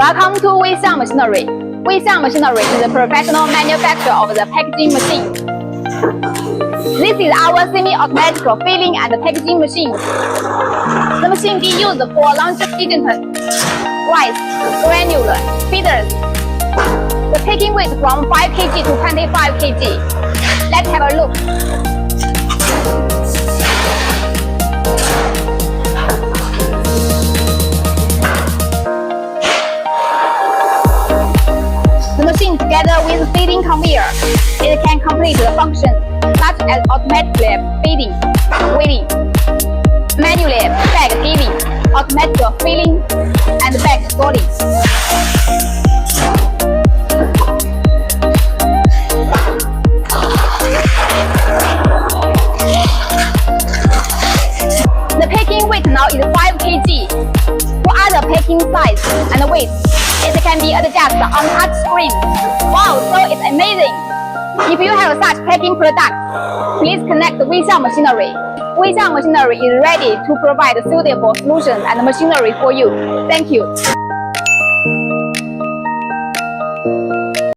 Welcome to Weeshine Machinery. Weeshine Machinery is a professional manufacturer of the packaging machine. This is our semi-automatic filling and packaging machine. The machine be used for laundry detergent, rice, granular, feeders. The packing weight from 5 kg to 25 kg. Let's have a look. The machine together with feeding conveyor, it can complete the functions such as automatically feeding, weighing, manually bag giving, automatic filling, and bag sorting. The packing weight now is 5 kg. For other packing size and weight, it can be adjusted on touch screen. Wow, so it's amazing! If you have such packing products, please connect Weeshine Machinery. Weeshine Machinery is ready to provide suitable solutions and machinery for you. Thank you.